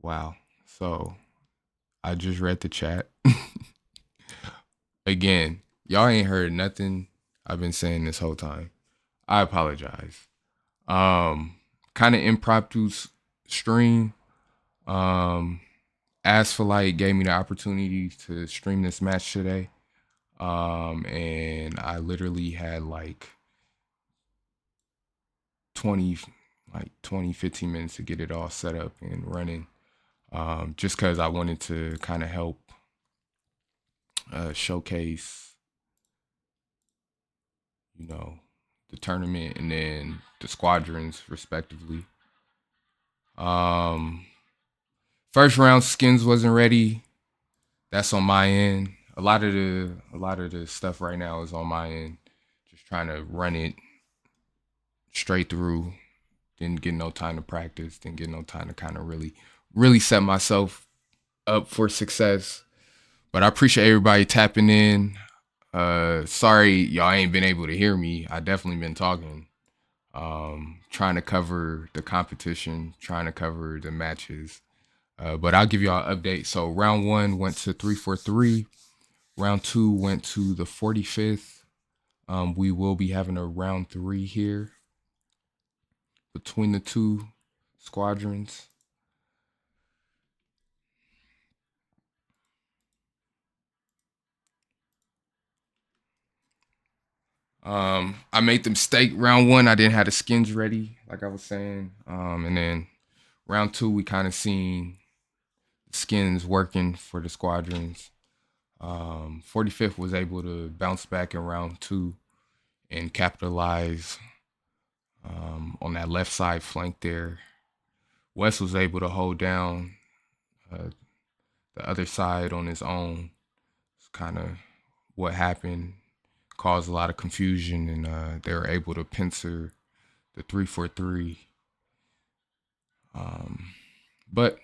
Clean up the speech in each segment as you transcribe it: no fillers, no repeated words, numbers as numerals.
Wow. So I just read the chat. Again, y'all ain't heard nothing I've been saying this whole time. I apologize. Um, Kind of impromptu stream. Um, As for Light gave me the opportunity to stream this match today. And I literally had like 20, 15 minutes to get it all set up and running. Just because I wanted to kind of help showcase, you know, the tournament and then the squadrons respectively. Um, First round skins wasn't ready. That's on my end. A lot of the stuff right now is on my end. Just trying to run it straight through. Didn't get no time to practice. Didn't get no time to kind of really set myself up for success. But I appreciate everybody tapping in. Sorry y'all ain't been able to hear me. I definitely been talking. Trying to cover the competition, trying to cover the matches. But I'll give y'all an update. So round one went to 343. Round two went to the 45th. We will be having a round three here between the two squadrons. I made the mistake round one. I didn't have the skins ready, like I was saying. And then round two, we kind of seen skins working for the squadrons. 45th was able to bounce back in round two and capitalize on that left side flank there. West was able to hold down uh, the other side on his own. It's kind of what happened, caused a lot of confusion, and they were able to pincer the 343. But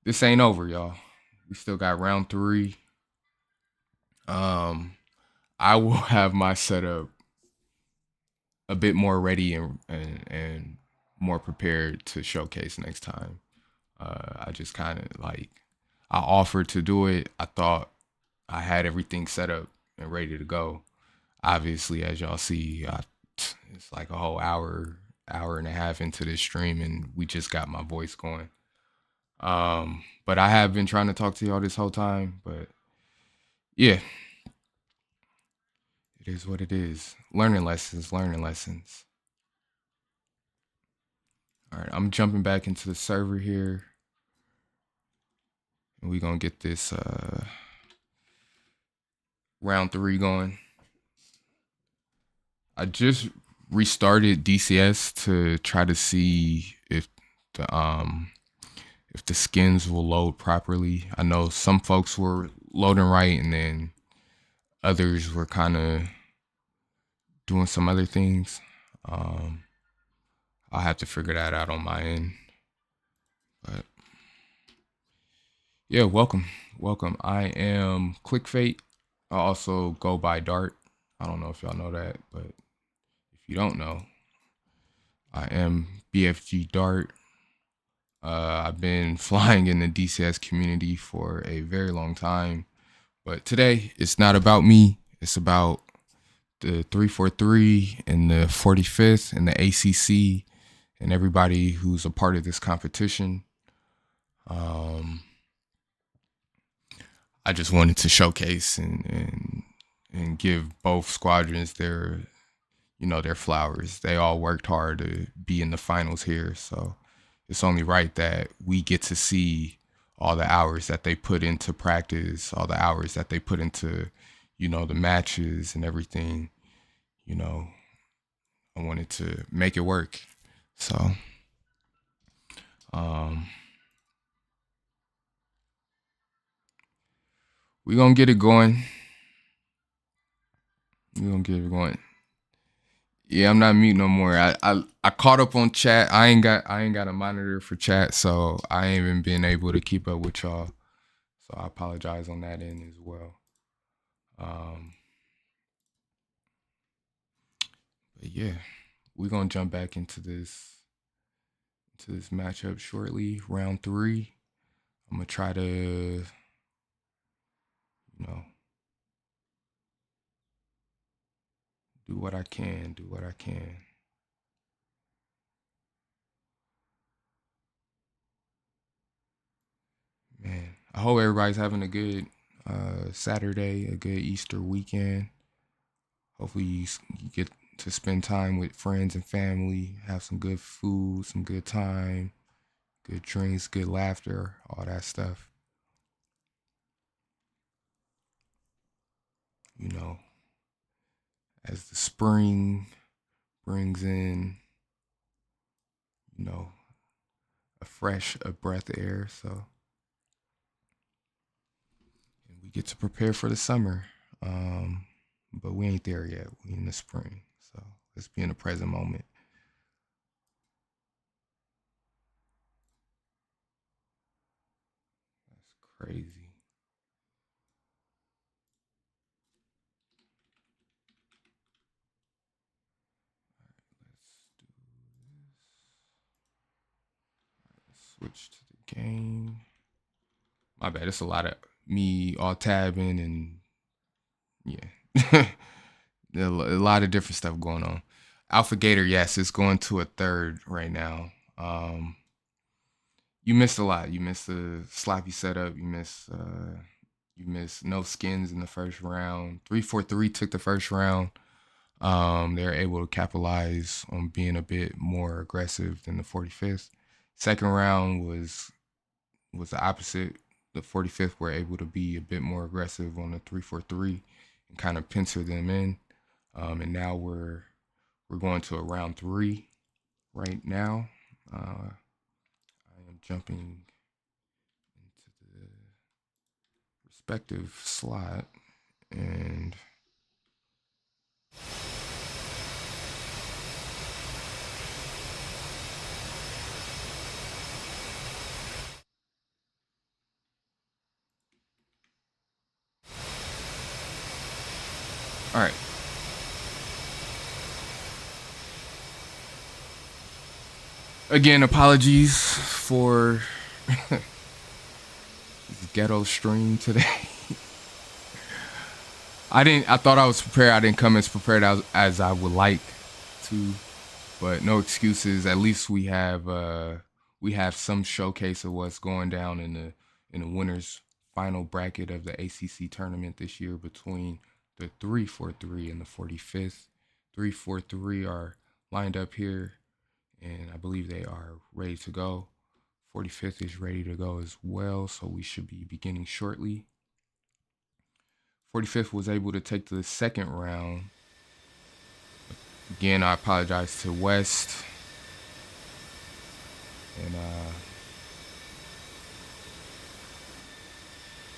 this ain't over, y'all. We still got round three. I will have my setup a bit more ready and more prepared to showcase next time. I just kind of like I offered to do it. I thought I had everything set up and ready to go. Obviously, as y'all see, it's like a whole hour and a half into this stream, and we just got my voice going. But I have been trying to talk to y'all this whole time. But yeah, it is what it is. Learning lessons, learning lessons. All right, I'm jumping back into the server here, and we gonna get this round three going. I just restarted DCS to try to see the um if the skins will load properly. I know some folks were loading right, and then others were kind of doing some other things. Um, I'll have to figure that out on my end. But yeah, welcome. I am Clickfate. I also go by Dart. I don't know if y'all know that, but if you don't know, I am BFG Dart. I've been flying in the DCS community for a very long time, but today it's not about me. It's about the 343 and the 45th and the ACC and everybody who's a part of this competition. I just wanted to showcase and give both squadrons their flowers. They all worked hard to be in the finals here, so it's only right that we get to see all the hours that they put into practice, all the hours that they put into, the matches and everything. You know, I wanted to make it work. So, um, we gonna get it going. We gonna get it going. Yeah, I'm not mute no more. I caught up on chat. I ain't got a monitor for chat, so I ain't even been able to keep up with y'all. So I apologize on that end as well. Um, but yeah, we're gonna jump back into this into this matchup shortly. Round 3. I'm gonna try to, do what I can. Man, I hope everybody's having a good Saturday, a good Easter weekend. Hopefully you get to spend time with friends and family, have some good food, some good time, good drinks, good laughter, all that stuff. As the spring brings in, a breath of air, so and we get to prepare for the summer. But we ain't there yet. We in the spring, so let's be in the present moment. That's crazy. Let's switch to the game. My bad. It's a lot of me all tabbing and yeah. A lot of different stuff going on. Alpha Gator, yes, it's going to a third right now. You missed a lot. You missed the sloppy setup. You missed no skins in the first round. 343 took the first round. They were able to capitalize on being a bit more aggressive than the 45th. Second round was the opposite. The 45th were able to be a bit more aggressive on the 343 and kind of pincer them in. And now we're going to a round 3 right now. I am jumping into the respective slot and all right. Again, apologies for this ghetto stream today. I thought I was prepared. I didn't come as prepared as I would like to, but no excuses. At least we have some showcase of what's going down in the winners final bracket of the ACC tournament this year between the 343 and the 45th. 343 are lined up here, and I believe they are ready to go. 45th is ready to go as well, so we should be beginning shortly. 45th was able to take the second round. Again, I apologize to West and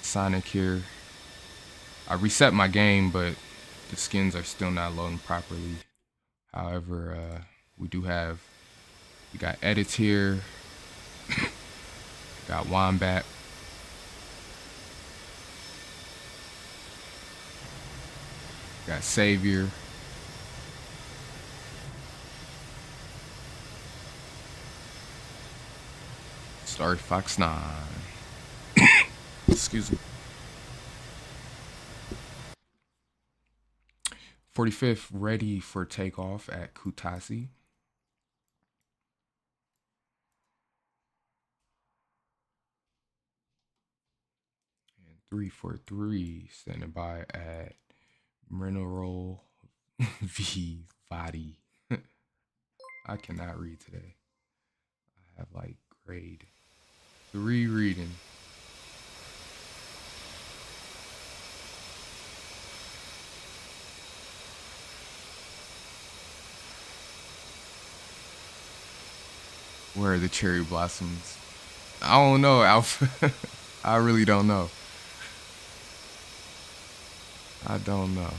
Sonic here. I reset my game, but the skins are still not loading properly. However, we got edits here. Got Wombat. Got Savior. Star Fox 9. Excuse me. 45th ready for takeoff at Kutasi. And 343 standing by at Mineral V Body. I cannot read today. I have like grade 3 reading. Where are the cherry blossoms? I don't know, Alpha. I really don't know. I don't know.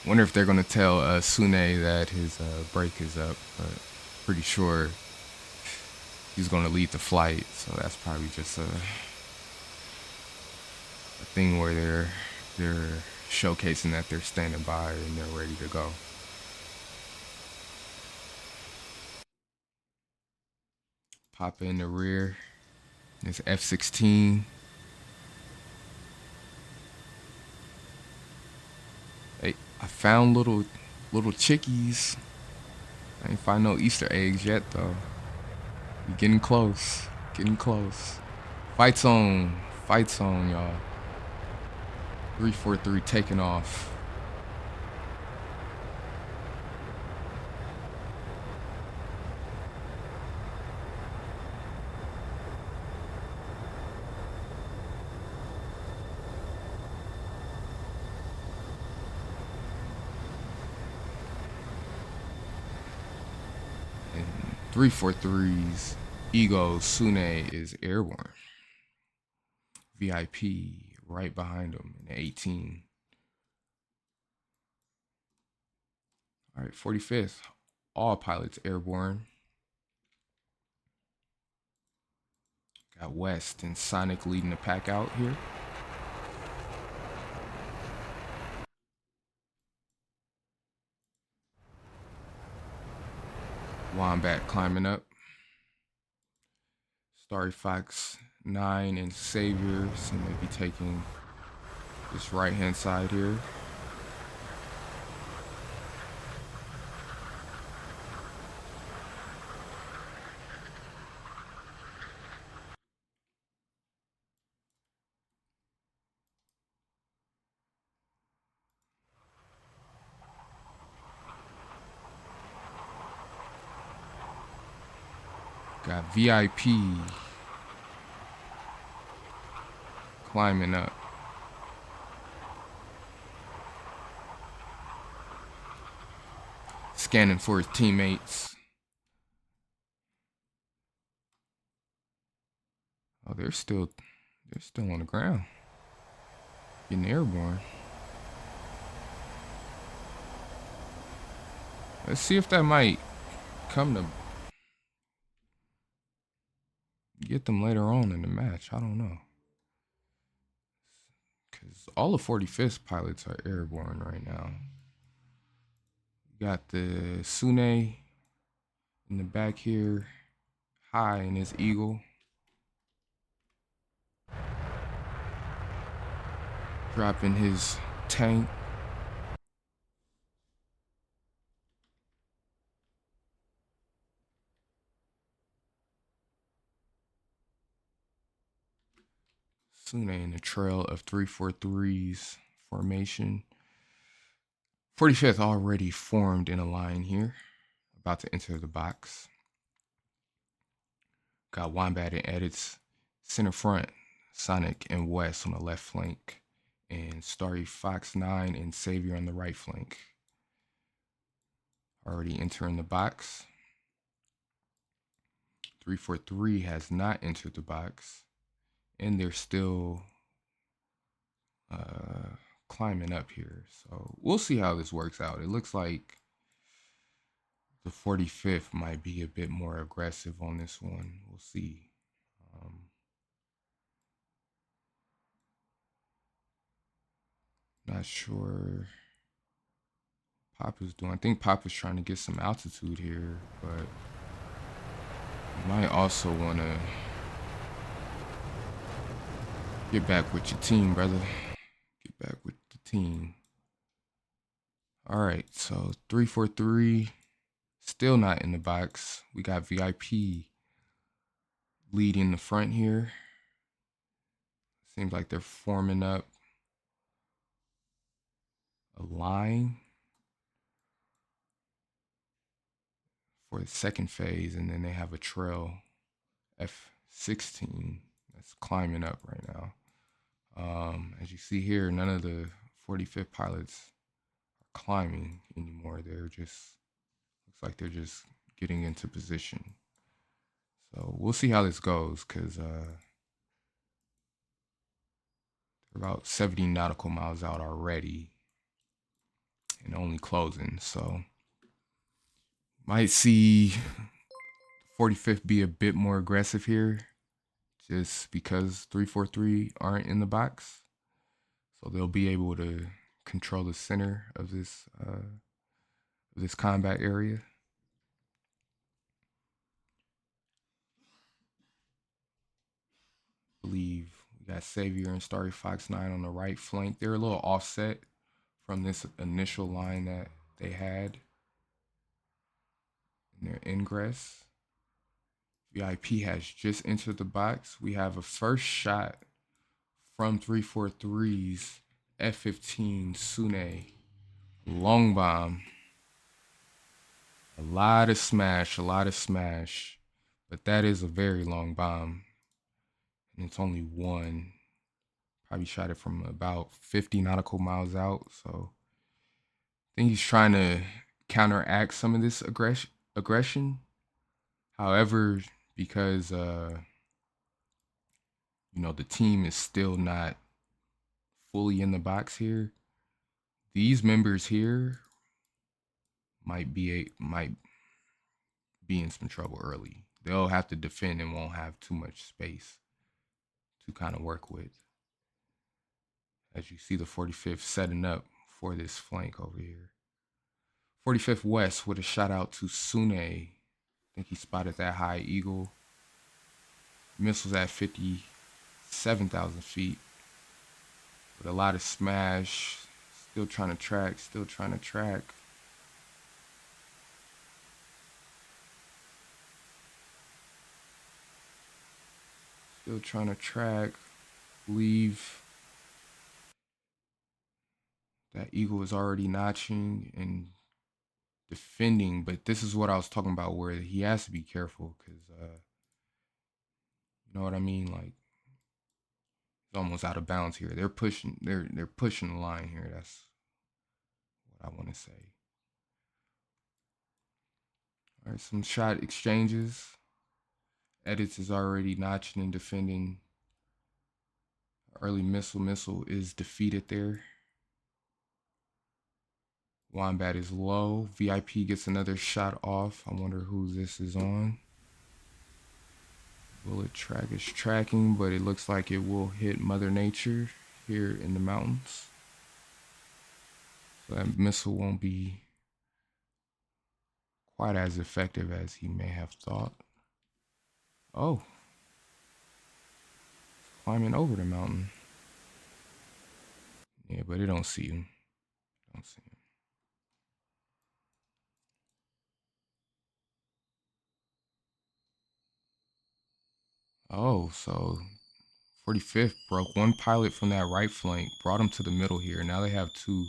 Wonder if they're gonna tell Sune that his break is up, but pretty sure he's gonna lead the flight. So that's probably just a thing where they're showcasing that they're standing by and they're ready to go. Papa in the rear. This F-16. Hey, I found little chickies. I ain't find no Easter eggs yet though. We getting close. Getting close. Fight zone. Fight zone, y'all. 343 taking off. And 343's Ego Sune is airborne. VIP right behind him in 18. All right, 45th. All pilots airborne. Got West and Sonic leading the pack out here. Wombat climbing up. Starry Fox 9 and Savior seem to be taking this right hand side here. Got VIP climbing up. Scanning for his teammates. Oh, they're still on the ground. Getting airborne. Let's see if that might come to get them later on in the match. I don't know. Because all the 45th pilots are airborne right now. Got the Sune in the back here. High in his Eagle. Dropping his tank. Sune in the trail of 343's formation. 45th already formed in a line here. About to enter the box. Got Wombat and Edits center front. Sonic and West on the left flank. And Starry Fox 9 and Savior on the right flank. Already entering the box. 343 has not entered the box. And they're still climbing up here. So we'll see how this works out. It looks like the 45th might be a bit more aggressive on this one. We'll see. Not sure Papa's doing. I think Papa's trying to get some altitude here, but you might also want to get back with your team, brother. Get back with the team. All right, so 343 still not in the box. We got VIP leading the front here. Seems like they're forming up a line for the second phase, and then they have a trail F-16 that's climbing up right now. As you see here, none of the 45th pilots are climbing anymore. They're just, looks like they're just getting into position. So we'll see how this goes, because they're about 70 nautical miles out already and only closing. So might see 45th be a bit more aggressive here, just because 343 aren't in the box. So they'll be able to control the center of this combat area. believe we got Savior and Starry Fox 9 on the right flank. They're a little offset from this initial line that they had in their ingress. VIP has just entered the box. We have a first shot from 343's F-15 Sune. Long bomb. A lot of smash. But that is a very long bomb. And it's only one. Probably shot it from about 50 nautical miles out. So I think he's trying to counteract some of this aggression. However, because the team is still not fully in the box here, these members here might be in some trouble early. They'll have to defend and won't have too much space to kind of work with. As you see the 45th setting up for this flank over here. 45th West with a shout out to Sune. I think he spotted that high eagle. Missiles at 57,000 feet. With a lot of smash. Still trying to track. Still trying to track. Leave. That eagle is already notching and defending, but this is what I was talking about, where he has to be careful because, you know what I mean? Like, he's almost out of bounds here. They're pushing. They're pushing the line here. That's what I want to say. All right, some shot exchanges. Edits is already notching and defending. Early missile is defeated there. Wombat is low. VIP gets another shot off. I wonder who this is on. Bullet track is tracking, but it looks like it will hit Mother Nature here in the mountains. So that missile won't be quite as effective as he may have thought. Oh. Climbing over the mountain. Yeah, but it don't see him. Oh, so 45th broke one pilot from that right flank, brought him to the middle here. Now they have two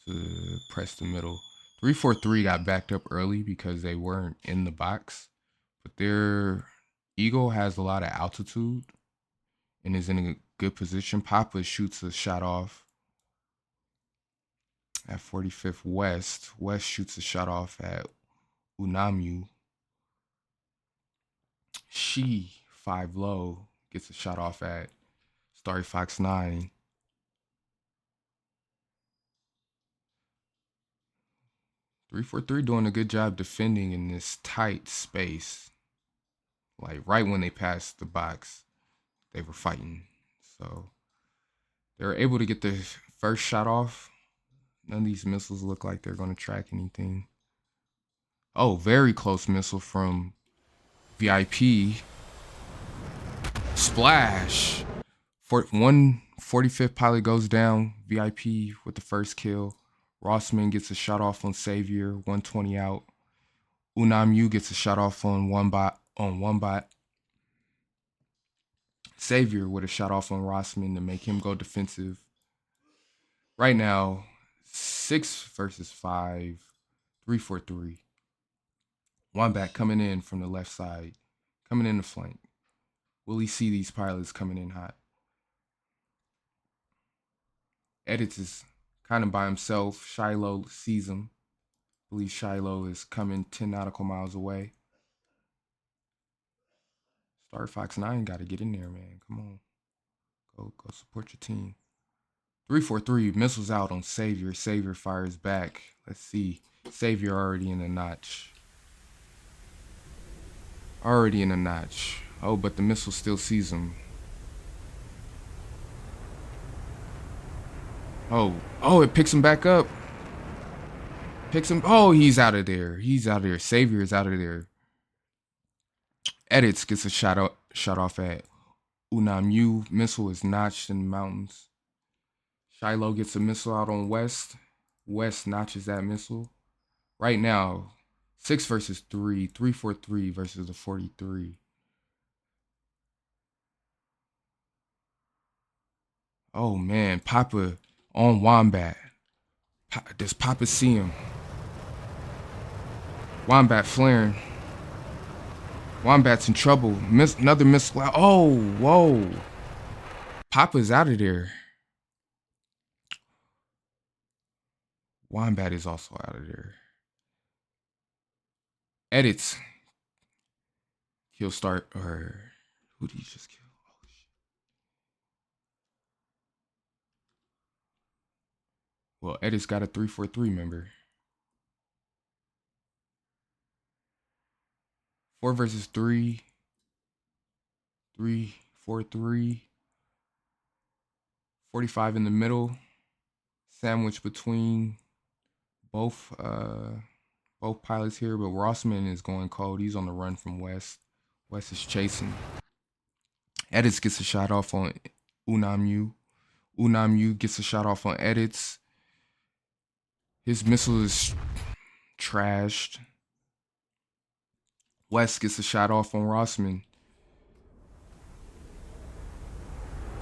to press the middle. 343 got backed up early because they weren't in the box, but their Eagle has a lot of altitude and is in a good position. Papa shoots a shot off at 45th West. West shoots a shot off at Unamu. She 5 low gets a shot off at Starry Fox 9. .343 doing a good job defending in this tight space. Like right when they passed the box, they were fighting. So they were able to get the first shot off. None of these missiles look like they're going to track anything. Oh, very close missile from VIP. Splash. 145th pilot goes down. VIP with the first kill. Rossman gets a shot off on Savior, 120 out. Unamu gets a shot off on one bot. Savior with a shot off on Rossman to make him go defensive. Right now, 6 versus 5, 3-4-3. Wombat coming in from the left side, coming in the flank. Will he see these pilots coming in hot? Edits is kind of by himself. Shiloh sees him. I believe Shiloh is coming 10 nautical miles away. Star Fox 9 got to get in there, man. Come on. Go support your team. 3-4-3, missiles out on Savior. Savior fires back. Let's see. Savior already in the notch. Oh, but the missile still sees him. Oh, it picks him back up. Oh, he's out of there. Savior is out of there. Edits gets a shot off at Unam missile is notched in the mountains. Shiloh gets a missile out on West. West notches that missile. Right now, 6 versus 3, 343 versus the 43. Oh man, Papa on Wombat. Does Papa see him? Wombat flaring. Wombat's in trouble. Another missile. Oh, whoa. Papa's out of there. Wombat is also out of there. Edits. He'll start, or who did he just kill? Oh, shit. Well, Edits got a 343 member. 4 versus 3. 3, 4, 3. 45 in the middle. Sandwich between both pilots here, but Rossman is going cold. He's on the run from West. West is chasing. Edits gets a shot off on Unam. Unam gets a shot off on Edits. His missile is trashed. West gets a shot off on Rossman.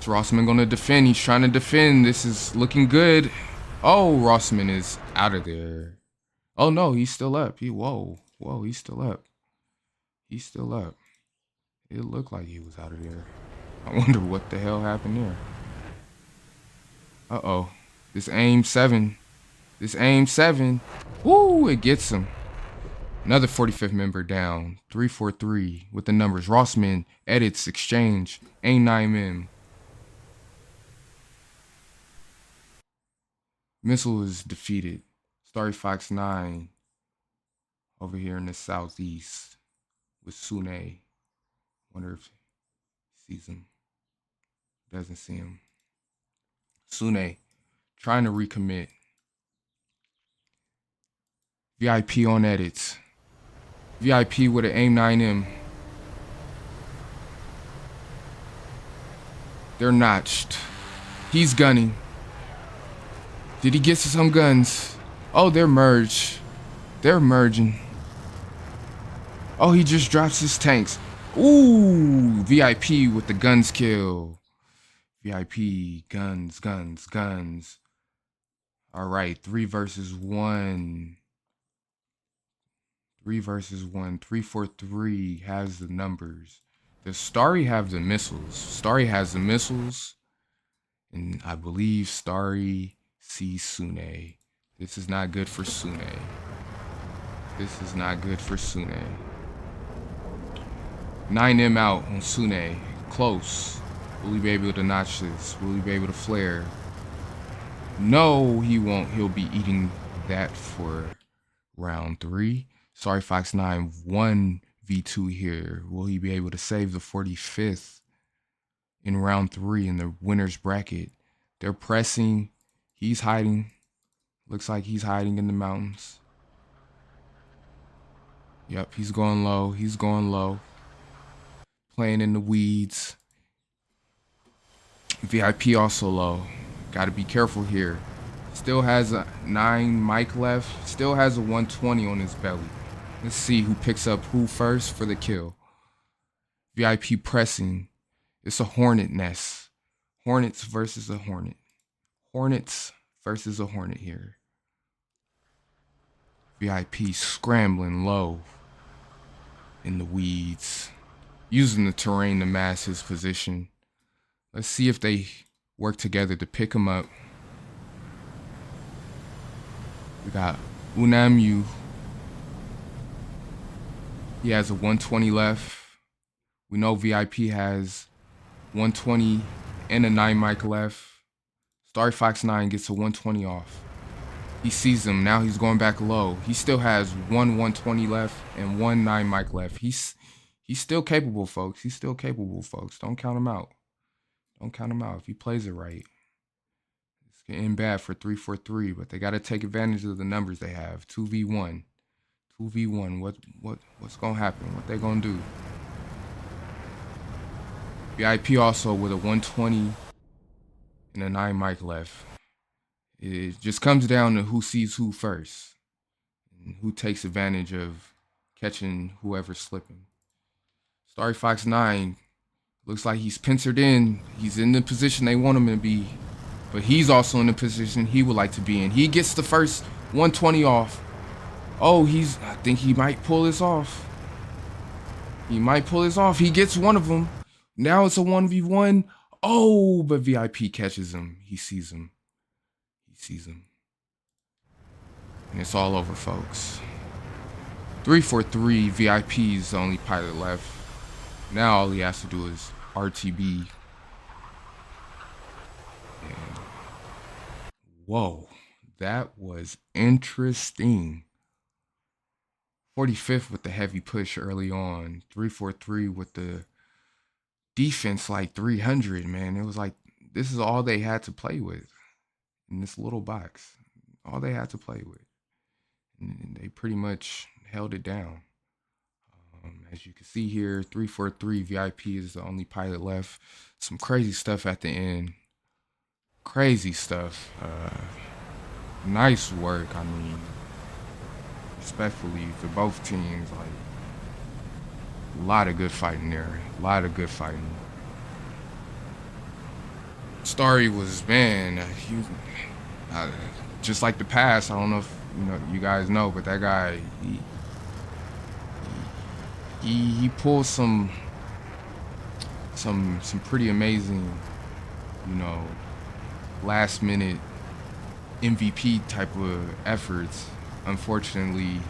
Is Rossman going to defend? He's trying to defend. This is looking good. Oh, Rossman is out of there. Oh, no, he's still up. Whoa, he's still up. He's still up. It looked like he was out of there. I wonder what the hell happened there. Uh-oh. This aim 7. Woo, it gets him. Another 45th member down. 343 with the numbers. Rossman, Edits, exchange. Aim 9M. Missile is defeated. Starry Fox 9 over here in the southeast with Sune. Wonder if he sees him. Doesn't see him. Sune trying to recommit. VIP on Edits. VIP with an aim 9M. They're notched. He's gunning. Did he get some guns? Oh, they're merged. They're merging. Oh, he just drops his tanks. Ooh, VIP with the guns kill. VIP, guns. All right, 3 versus 1. 3 versus 1. 343 has the numbers. Does Starry have the missiles? Starry has the missiles. And I believe Starry sees Sune. This is not good for Sune. 9M out on Sune. Close. Will he be able to notch this? Will he be able to flare? No, he won't. He'll be eating that for round 3. Sorry, Fox 9, 1 V2 here. Will he be able to save the 45th in round 3 in the winner's bracket? They're pressing. He's hiding. Looks like he's hiding in the mountains. Yep, he's going low. Playing in the weeds. VIP also low. Got to be careful here. Still has a 9 mic left. Still has a 120 on his belly. Let's see who picks up who first for the kill. VIP pressing. It's a hornet nest. Hornets versus a hornet. Hornets versus a hornet here. VIP scrambling low in the weeds. Using the terrain to mask his position. Let's see if they work together to pick him up. We got Unam. He has a 120 left. We know VIP has 120 and a 9 mic left. Starry Fox 9 gets a 120 off. He sees him. Now he's going back low. He still has 120 left and 9 mic left. He's still capable, folks. Don't count him out. If he plays it right. It's gonna end bad for 343, but they got to take advantage of the numbers they have. 2v1. What's gonna happen? What they gonna do? VIP also with a 120 and a 9 mic left. It just comes down to who sees who first and who takes advantage of catching whoever's slipping. Starry Fox 9 looks like he's pincered in. He's in the position they want him to be, but he's also in the position he would like to be in. He gets the first 120 off. Oh, I think he might pull this off. He might pull this off. He gets one of them. Now it's a 1v1. Oh, but VIP catches him. He sees him. He sees him. And it's all over, folks. 343, VIP's the only pilot left. Now all he has to do is RTB. And whoa, that was interesting. 45th with the heavy push early on. 343 with the defense like 300, man. It was like, this is all they had to play with in this little box. All they had to play with. And they pretty much held it down. As you can see here, 343 VIP is the only pilot left. Some crazy stuff at the end. Crazy stuff. Nice work. I mean, respectfully for both teams, like a lot of good fighting there. A lot of good fighting. Starry was, man, just like the past. I don't know if you guys know, but that guy, he pulls some pretty amazing, last minute MVP type of efforts. Unfortunately,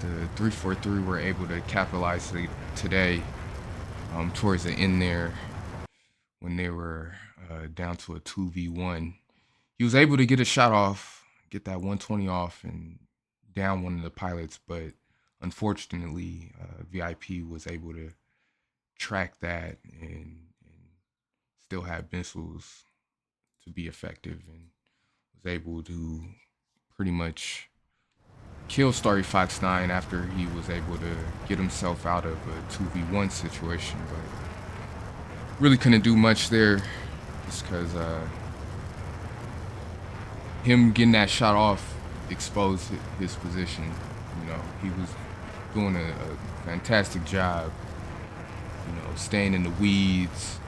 the 343 were able to capitalize today towards the end there when they were down to a 2v1. He was able to get a shot off, get that 120 off, and down one of the pilots, but unfortunately, VIP was able to track that and still have missiles to be effective, and was able to pretty much kill Starry Fox 9 after he was able to get himself out of a 2v1 situation, but really couldn't do much there just because him getting that shot off exposed his position. He was doing a fantastic job, staying in the weeds,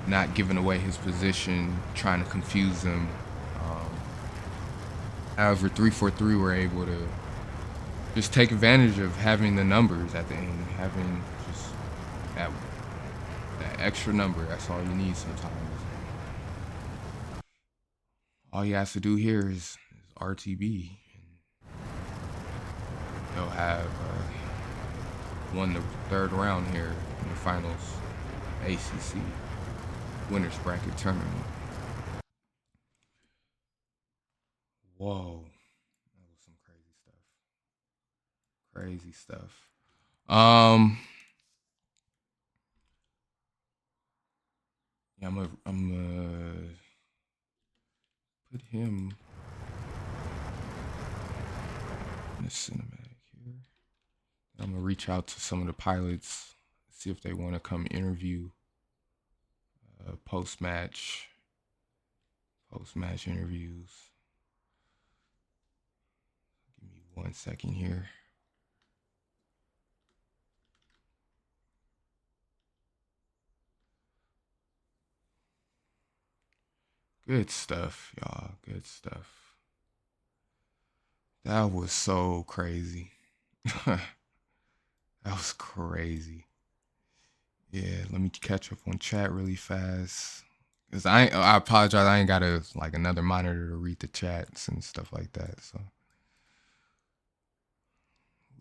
not giving away his position, trying to confuse them. However, 343 were able to just take advantage of having the numbers at the end, having just that extra number. That's all you need sometimes. All he has to do here is RTB. They'll have won the third round here in the finals ACC winners bracket tournament. Whoa, that was some crazy stuff. Crazy stuff. Yeah, I'm gonna put him in the cinematic here. I'm gonna reach out to some of the pilots, see if they want to come interview post-match interviews. Give me 1 second here. Good stuff, y'all. Good stuff. That was so crazy. That was crazy. Yeah, let me catch up on chat really fast. Cause I apologize. I ain't got another monitor to read the chats and stuff like that. So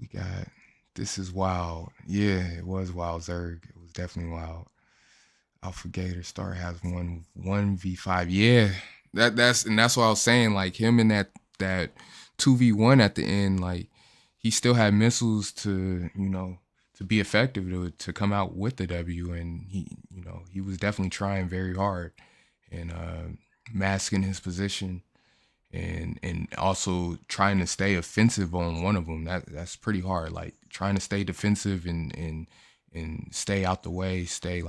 we got This Is Wild. Yeah, it was wild, Zerg. It was definitely wild. Alpha Gator Star has 1v5. Yeah, that's what I was saying. Like him in that 2v1 at the end, like he still had missiles to to be effective to come out with the W, and he was definitely trying very hard and masking his position and also trying to stay offensive on one of them. That's pretty hard. Like trying to stay defensive and stay out the way, stay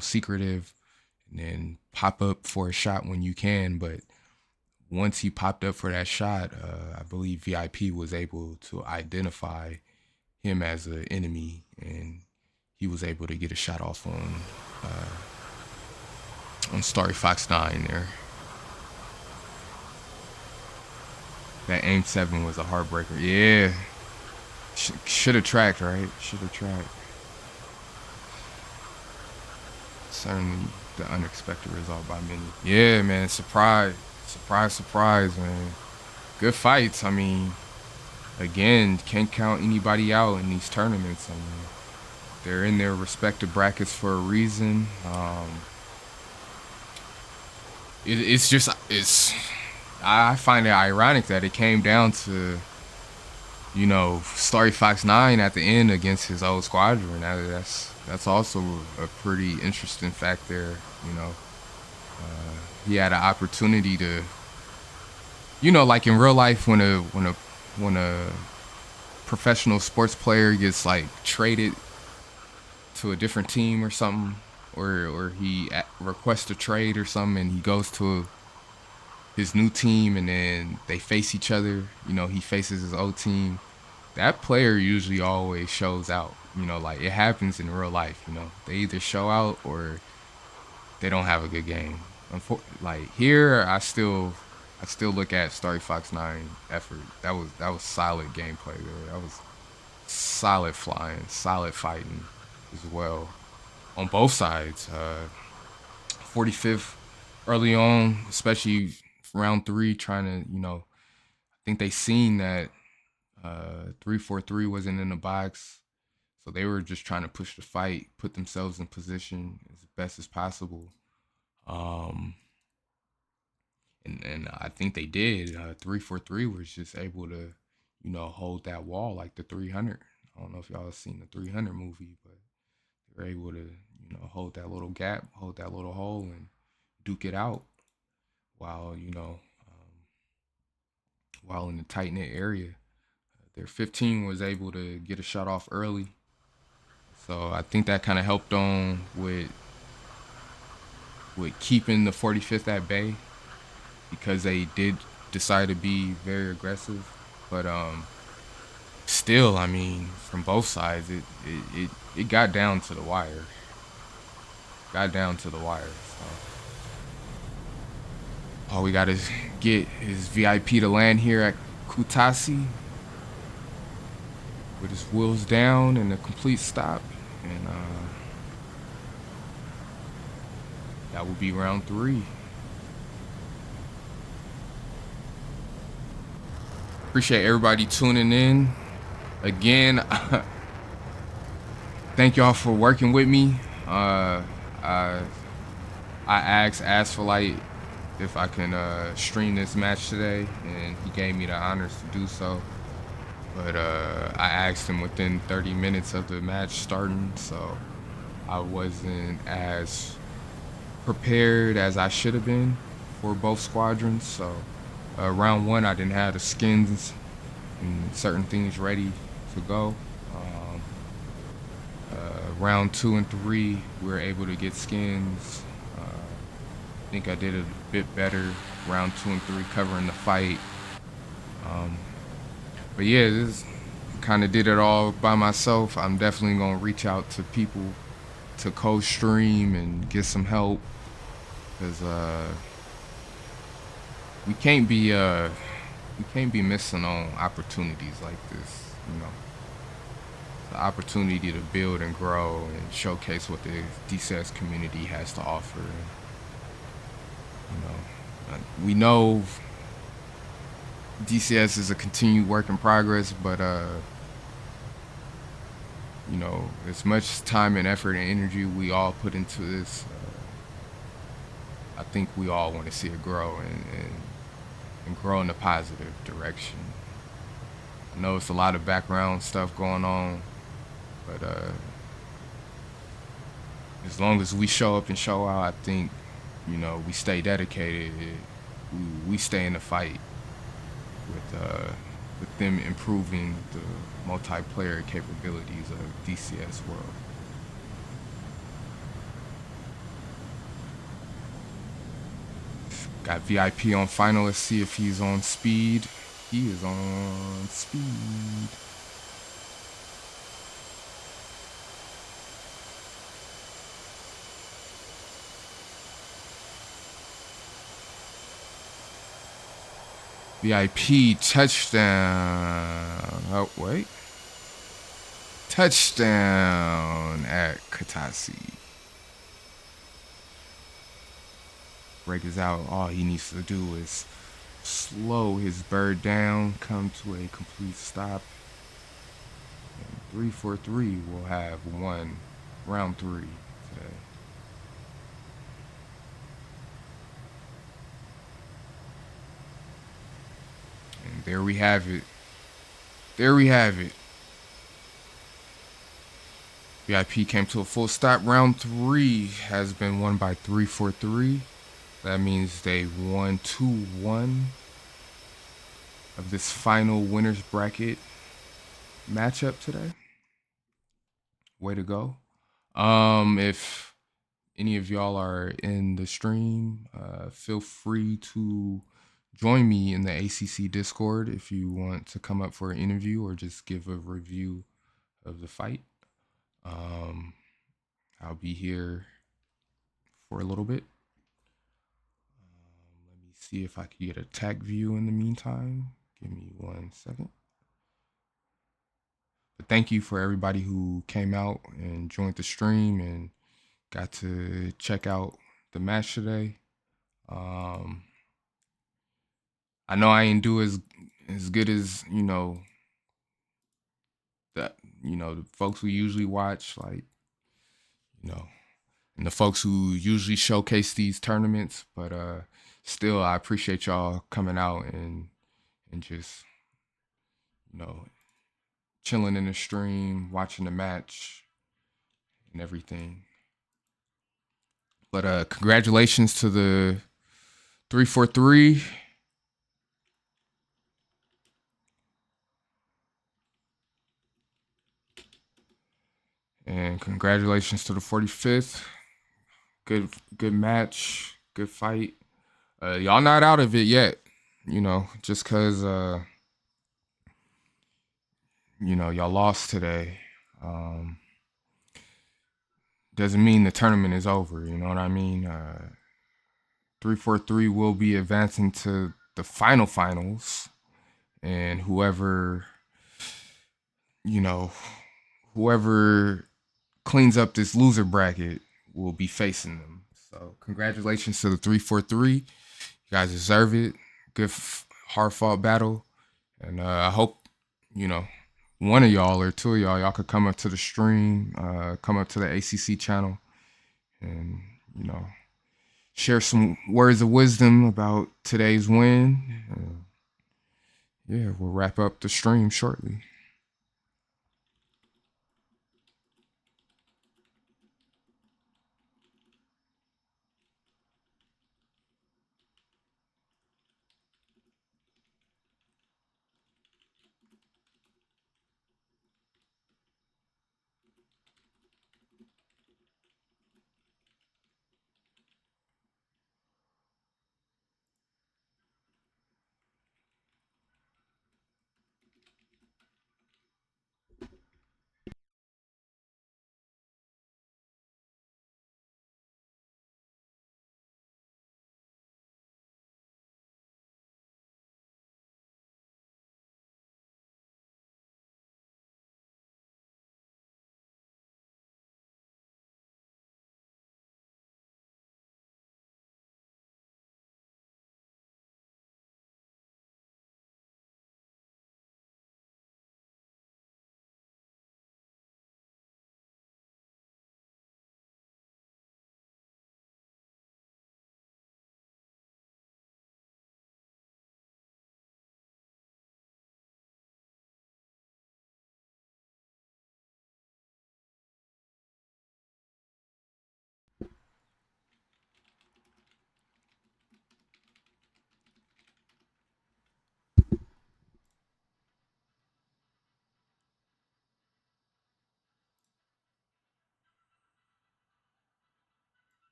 secretive, and then pop up for a shot when you can. But once he popped up for that shot, I believe VIP was able to identify him as an enemy, and he was able to get a shot off on Starry Fox 9 there. That aim 7 was a heartbreaker. Yeah. Should have tracked, right? Should have tracked. Certainly the unexpected result by many. Yeah, man. Surprise, man. Good fights. I mean, again, can't count anybody out in these tournaments. I mean, they're in their respective brackets for a reason. I find it ironic that it came down to, Starry Fox 9 at the end against his old squadron. That's also a pretty interesting fact there. He had an opportunity to, like in real life, when a professional sports player gets like traded to a different team or something, or he requests a trade or something, and he goes to his new team, and then they face each other. He faces his old team. That player usually always shows out. Like it happens in real life. They either show out or they don't have a good game. Like here, I still look at Starry Fox 9 effort. That was solid gameplay there. That was solid flying, solid fighting as well on both sides. 45th early on, especially round 3, trying to, I think they seen that 343 wasn't in the box, so they were just trying to push the fight, put themselves in position as best as possible. And I think they did. 343 was just able to, hold that wall like the 300. I don't know if y'all have seen the 300 movie, but they were able to, hold that little gap, hold that little hole, and duke it out while, while in the tight knit area. Their 15 was able to get a shot off early. So I think that kind of helped on with keeping the 45th at bay, because they did decide to be very aggressive. But still, I mean, from both sides, it got down to the wire. So all we got to get is VIP to land here at Kutasi with his wheels down and a complete stop, and that will be round 3. Appreciate everybody tuning in. Again, thank y'all for working with me. I asked Asphalt if I can stream this match today, and he gave me the honors to do so. But I asked him within 30 minutes of the match starting, so I wasn't as prepared as I should have been for both squadrons. So round 1, I didn't have the skins and certain things ready to go. Round 2 and 3, we were able to get skins. I think I did a bit better round 2 and 3 covering the fight. But yeah, this kind of did it all by myself. I'm definitely gonna reach out to people to co-stream and get some help, because we can't be missing on opportunities like this. The opportunity to build and grow and showcase what the DCS community has to offer. We know DCS is a continued work in progress, but as much time and effort and energy we all put into this, I think we all want to see it grow and grow in a positive direction. I know it's a lot of background stuff going on, but as long as we show up and show out, I think, we stay dedicated. We stay in the fight with them improving the multiplayer capabilities of DCS world. Got VIP on final. Let's see if he's on speed. He is on speed. VIP touchdown. Oh, wait. Touchdown at Katasi. Break is out. All he needs to do is slow his bird down, come to a complete stop. And 343 will have won round 3 today. And there we have it. There we have it. VIP came to a full stop. Round 3 has been won by 343. That means they won 2-1 of this final winners bracket matchup today. Way to go. If any of y'all are in the stream, feel free to join me in the ACC Discord if you want to come up for an interview or just give a review of the fight. I'll be here for a little bit. Let me see if I can get a tech view in the meantime. Give me 1 second. But thank you for everybody who came out and joined the stream and got to check out the match today. I know I ain't do as good as, that, the folks we usually watch, like, and the folks who usually showcase these tournaments, but still I appreciate y'all coming out and just, chilling in the stream, watching the match and everything. But congratulations to the 343. And congratulations to the 45th. Good match, good fight. Y'all not out of it yet, just because, y'all lost today. Doesn't mean the tournament is over, you know what I mean? 343 will be advancing to the finals, and whoever cleans up this loser bracket will be facing them. So congratulations to the 343. You guys deserve it. Good, hard fought battle. And I hope, one of y'all or two of y'all could come up to the stream, come up to the ACC channel and, share some words of wisdom about today's win. Yeah, we'll wrap up the stream shortly.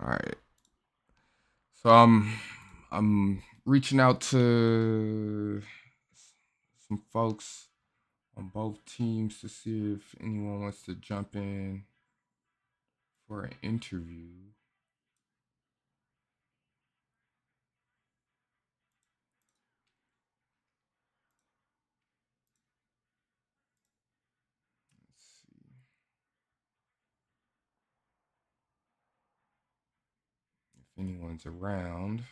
All right. So I'm reaching out to some folks on both teams to see if anyone wants to jump in for an interview. Let's see if anyone's around.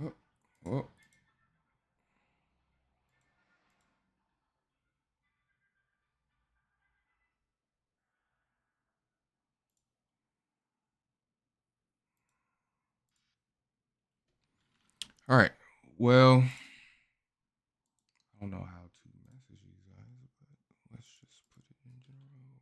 Oh, oh. All right. Well, I don't know how to message you guys, but let's just put it in general.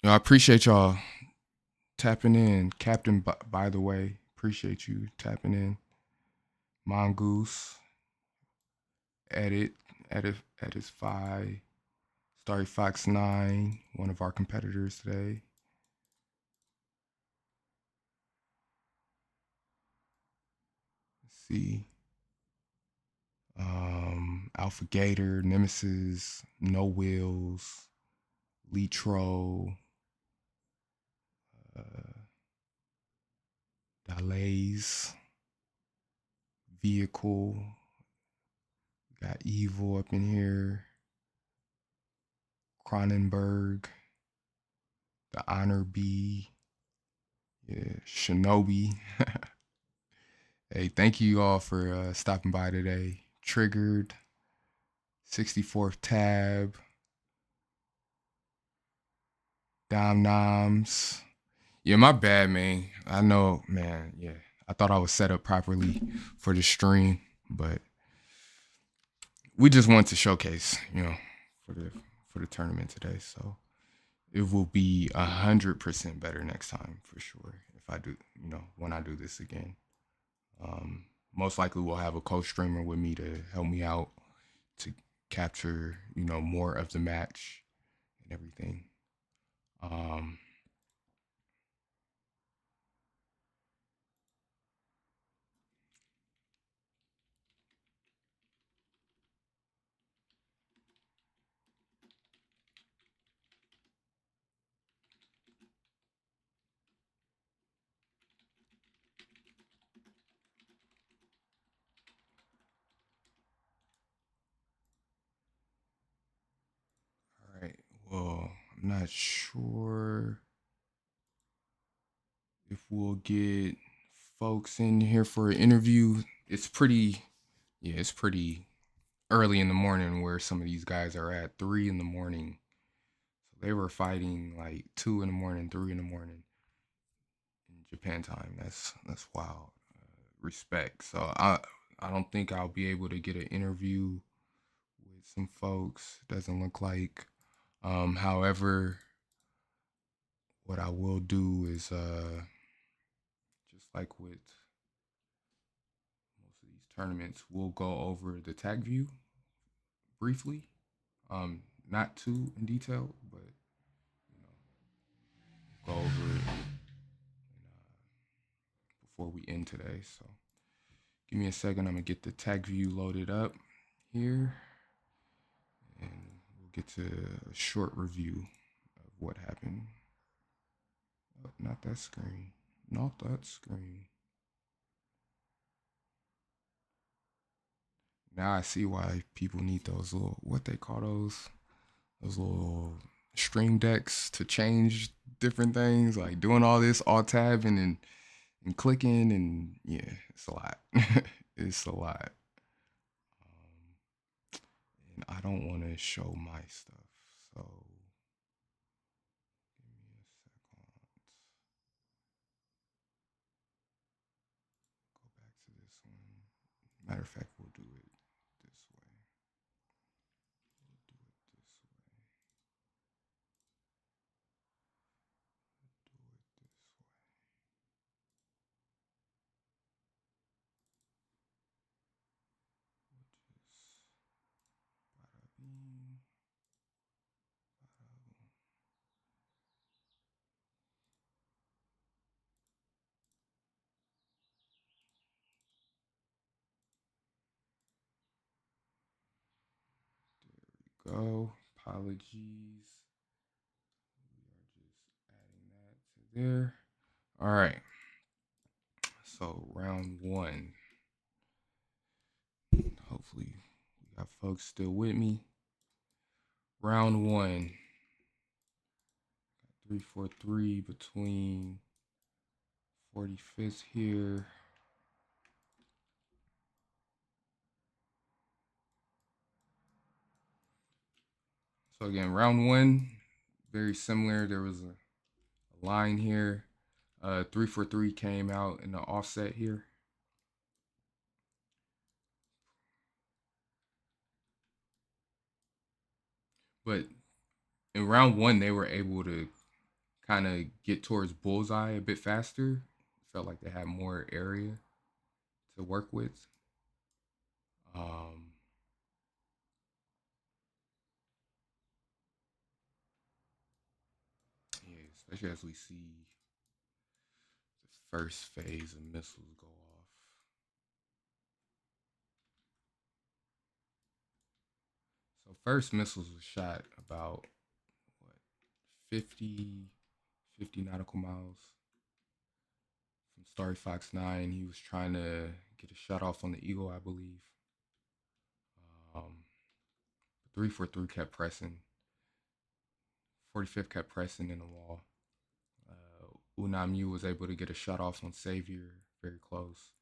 I appreciate y'all tapping in. Captain, by the way, appreciate you tapping in. Mongoose, edit, edit 5, Starry Fox 9, one of our competitors today. Let's see. Alpha Gator, Nemesis, No Wheels, Litro, uh, Delays, Vehicle. Got Evil up in here. Cronenberg, the Honor Bee, yeah, Shinobi. Hey, thank you all for stopping by today. Triggered, 64th tab, Dom Noms. Yeah, my bad, man. I know, man. Yeah, I thought I was set up properly for the stream, but we just want to showcase, for the tournament today. So it will be 100% better next time for sure. If I do, when I do this again, most likely we'll have a co-streamer with me to help me out to capture, more of the match and everything. Um, all right. Well, I'm not sure if we'll get folks in here for an interview. It's pretty early in the morning where some of these guys are at 3 in the morning. So they were fighting like 2 in the morning, 3 in the morning in Japan time. That's wild. Respect. So I don't think I'll be able to get an interview with some folks. Doesn't look like. However, what I will do is just like with most of these tournaments, we'll go over the tag view briefly. Not too in detail, but go over it before we end today. So give me a second. I'm gonna get the tag view loaded up here, and we'll get to a short review of what happened. Oh, not that screen. Not that screen. Now I see why people need those little, what they call those those little stream decks to change different things, like doing all this alt tabbing and clicking, and yeah, it's a lot. It's a lot. And I don't want to show my stuff, so give me a second. Go back to this one. Matter of fact, we'll do it this way. We'll do it this way. Do it this way. We'll just bada bing, bada boom. Go. Apologies. We are just adding that to there. All right. So round one. Hopefully, we got folks still with me. Round one. 3-4-3 between 45th here. So again, round one, very similar. There was a line here. 3-4-3 came out in the offset here. But in round one, they were able to kind of get towards bullseye a bit faster. Felt like they had more area to work with. Um, yeah, especially as we see the first phase of missiles go off. So first missiles was shot about what 50 nautical miles from Starry Fox 9. He was trying to get a shot off on the Eagle, I believe. 3-4-3 kept pressing. 45th kept pressing in the wall. Unamyu was able to get a shot off on Savior, very close.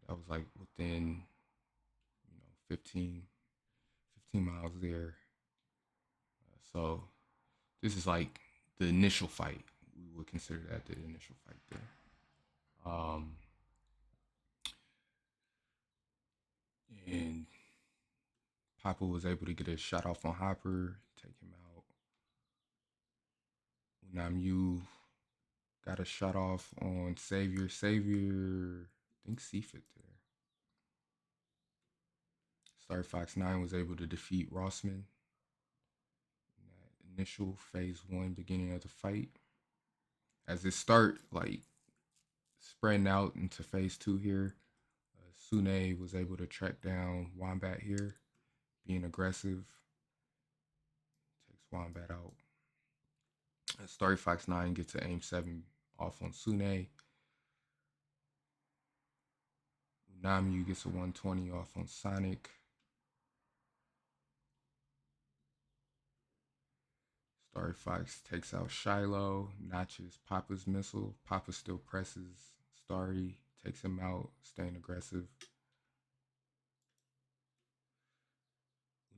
That was like within 15 miles there. So this is like the initial fight. We would consider that the initial fight there. And Papa was able to get a shot off on Hopper, take him out. Unamyu got a shot off on Savior. Savior, I think Seafit there. Star Fox 9 was able to defeat Rossman in that initial phase one beginning of the fight. As it start like spreading out into phase two here, Sune was able to track down Wombat here, being aggressive. Takes Wombat out. Starry Fox 9 gets an aim 7 off on Sune. Unamyu gets a 120 off on Sonic. Starry Fox takes out Shiloh, notches Papa's missile. Papa still presses Starry, takes him out, staying aggressive.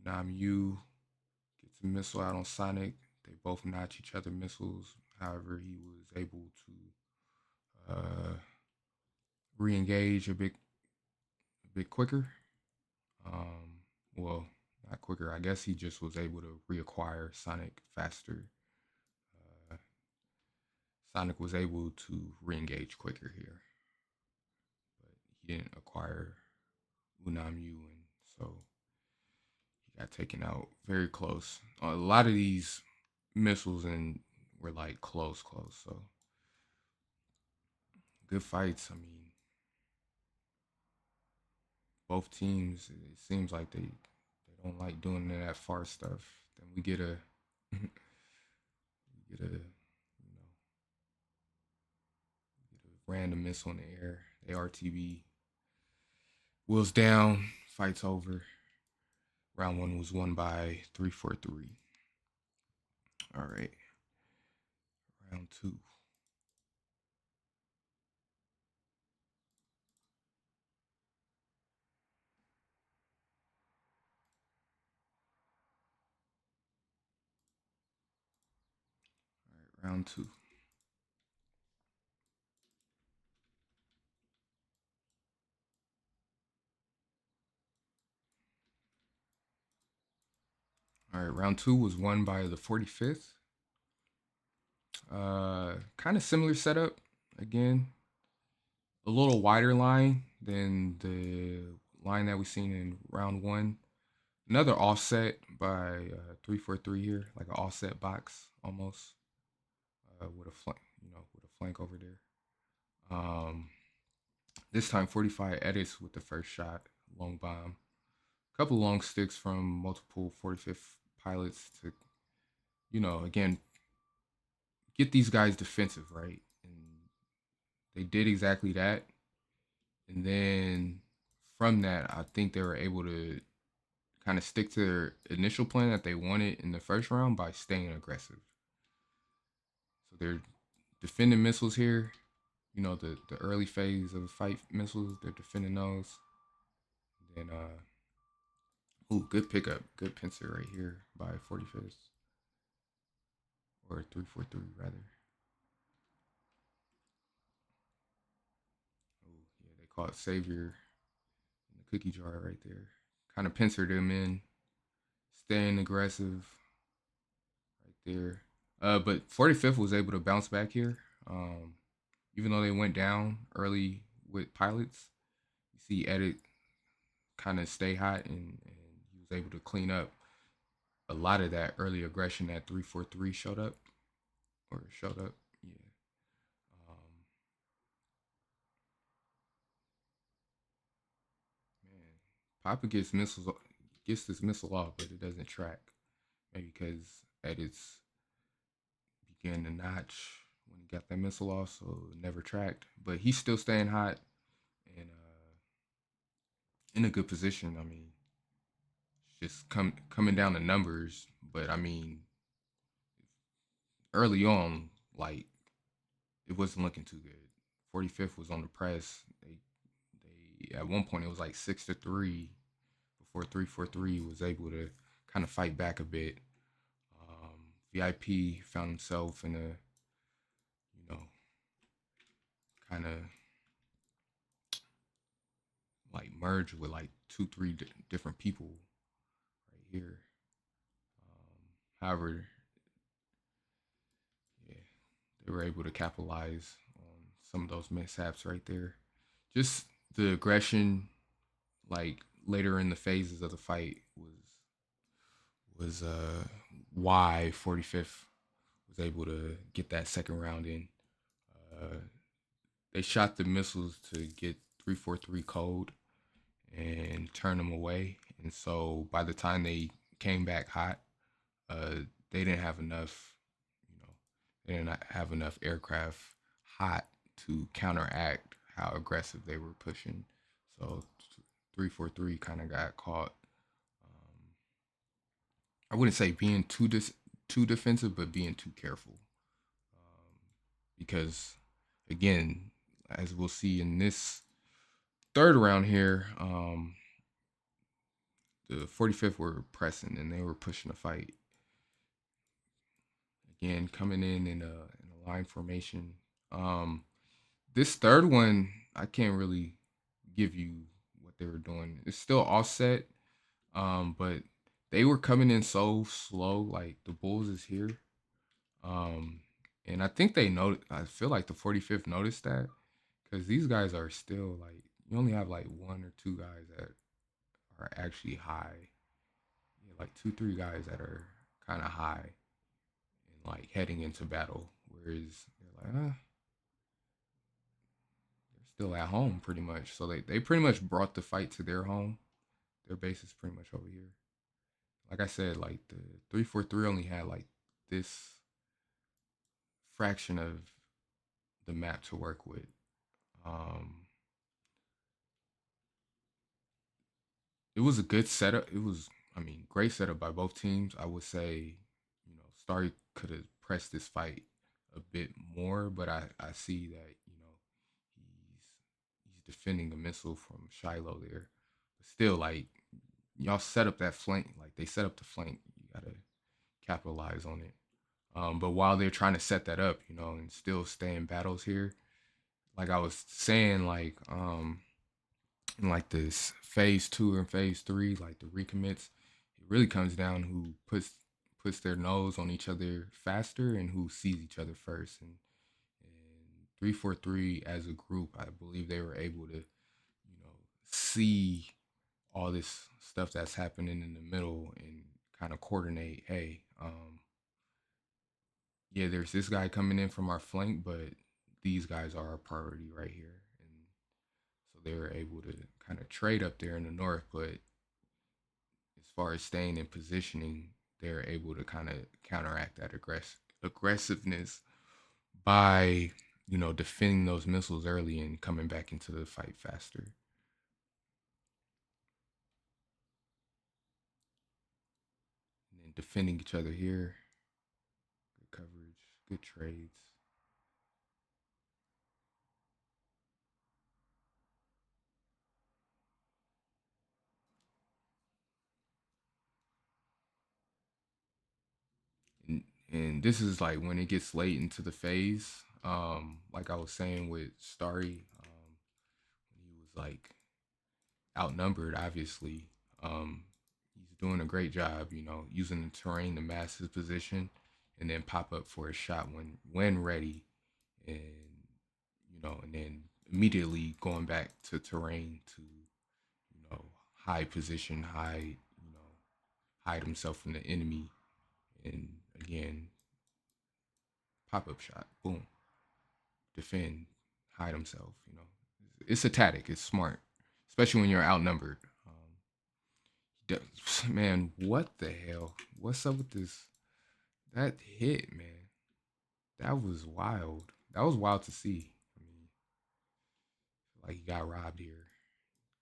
Unamyu gets a missile out on Sonic. They both notch each other missiles. However, he was able to re-engage a bit quicker. Well, not quicker. I guess he just was able to reacquire Sonic faster. Sonic was able to re-engage quicker here, but he didn't acquire Unamyu, and so he got taken out very close. A lot of these missiles and were like close. So good fights. I mean, both teams. It seems like they don't like doing that far stuff. Then we get a we get a random missile in the air. ARTB wheels down, fight's over. Round 1 was won by 343. All right. Round 2. All right, round 2. All right, round 2 was won by the 45th. Kind of similar setup. Again, a little wider line than the line that we seen in round 1. Another offset by 343 here, like an offset box almost, with a flank, with a flank over there. This time 45 edits with the first shot, long bomb. A couple long sticks from multiple 45th pilots to, again, get these guys defensive, right? And they did exactly that. And then from that, I think they were able to kind of stick to their initial plan that they wanted in the first round by staying aggressive. So they're defending missiles here. The early phase of the fight missiles, they're defending those. And then, good pickup. Good pincer right here by 45th. Or 343, rather. Oh, yeah, they call it Savior in the cookie jar right there. Kind of pincered them in. Staying aggressive right there. But 45th was able to bounce back here. Even though they went down early with pilots, you see Edit kind of stay hot, and he was able to clean up a lot of that early aggression that 343 showed up. Yeah. Um, Man, Papa gets this missile off, but it doesn't track. Maybe because Edits began to notch when he got that missile off, so it never tracked. But he's still staying hot and in a good position. I mean, it's just coming down to numbers, but I mean, early on, like it wasn't looking too good. 45th was on the press. They at one point it was like 6-3 before 343 was able to kind of fight back a bit. VIP found himself in a, kind of like merge with like 2-3 different people right here. However, yeah, they were able to capitalize on some of those mishaps right there. Just the aggression, like later in the phases of the fight, was why 45th was able to get that second round in. Uh, they shot the missiles to get 343 cold and turn them away, and so by the time they came back hot, they didn't have enough. They didn't have enough aircraft hot to counteract how aggressive they were pushing. So 343 kind of got caught. I wouldn't say being too defensive, but being too careful. Because again, as we'll see in this third round here, the 45th were pressing and they were pushing the fight. Again, coming in a line formation. This third one, I can't really give you what they were doing. It's still offset, but they were coming in so slow. Like the Bulls is here, um, and I think they know. I feel like the 45th noticed that because these guys are still like you only have like one or two guys that are actually high. Yeah, like 2, 3 guys that are kind of high and like heading into battle, whereas they're like, they're still at home pretty much. So they pretty much brought the fight to their home. Their base is pretty much over here. Like I said, like the 343 only had like this fraction of the map to work with. It was a good setup. It was I mean, great setup by both teams. I would say, Starry could have pressed this fight a bit more, but I see that, he's defending a missile from Shiloh there. But still, like, y'all set up that flank, like they set up the flank. You gotta capitalize on it. But while they're trying to set that up, and still stay in battles here, like I was saying, like in like this phase 2 and phase 3, like the recommits, it really comes down who puts their nose on each other faster and who sees each other first. And 343 as a group, I believe they were able to, see all this stuff that's happening in the middle and kind of coordinate. Hey, yeah, there's this guy coming in from our flank, but these guys are our priority right here. And so they were able to kind of trade up there in the north, but as far as staying in positioning, they're able to kind of counteract that aggressiveness by, defending those missiles early and coming back into the fight faster. And then defending each other here. Good coverage, good trades. And this is like when it gets late into the phase. Like I was saying with Starry, he was like outnumbered. Obviously, he's doing a great job. Using the terrain to mask his position, and then pop up for a shot when ready, and and then immediately going back to terrain to hide position, hide himself from the enemy, and again pop up shot, boom, defend, hide himself. It's a tactic. It's smart, especially when you're outnumbered. Man, what the hell? What's up with this? That hit, man. That was wild. That was wild to see. I mean, like he got robbed here.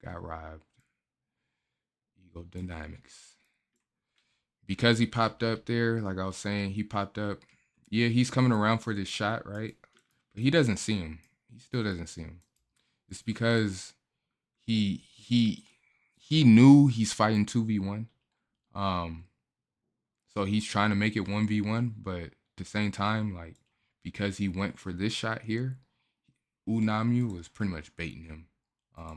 Got robbed. Ego Dynamics. Because he popped up there, like I was saying, he popped up. Yeah, he's coming around for this shot, right? But he doesn't see him. He still doesn't see him. It's because he he he knew he's fighting 2v1. Um so he's trying to make it 1v1, but at the same time, like, because he went for this shot here, Unamu was pretty much baiting him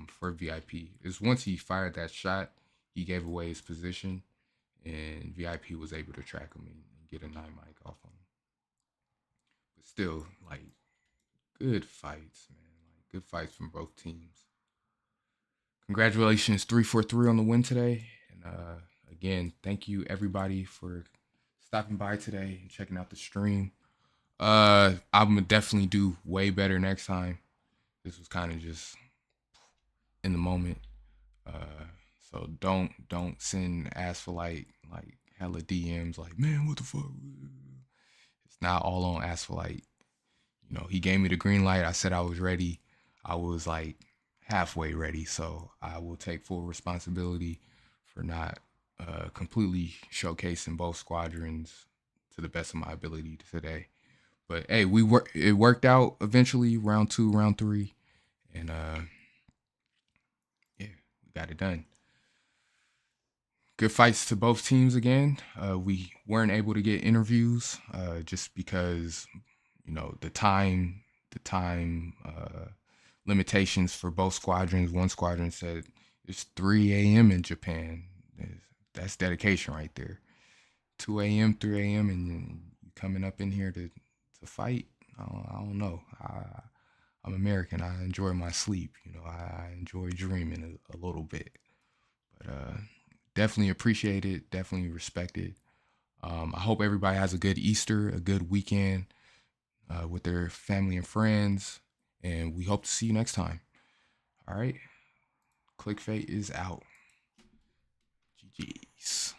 for VIP. It's once he fired that shot, he gave away his position, and VIP was able to track him and get a 9 mic off on him. But still, like, good fights, man. Like, good fights from both teams. Congratulations, 343 on the win today. And again, thank you everybody for stopping by today and checking out the stream. I'm gonna definitely do way better next time. This was kind of just in the moment. Uh, so don't send like hella DMs like, man, what the fuck? It's not all on Asphalt. He gave me the green light. I said I was ready. I was like halfway ready. So I will take full responsibility for not completely showcasing both squadrons to the best of my ability today. But hey, it worked out eventually, round 2, round 3. And yeah, we got it done. Good fights to both teams again. We weren't able to get interviews just because the time limitations for both squadrons. One squadron said it's 3 a.m. in Japan. That's dedication right there. 2 a.m., 3 a.m., and you coming up in here to fight. I don't know. I'm American. I enjoy my sleep. I enjoy dreaming a little bit. But definitely appreciate it. Definitely respect it. I hope everybody has a good Easter, a good weekend with their family and friends. And we hope to see you next time. All right. Clickfate is out. GG's.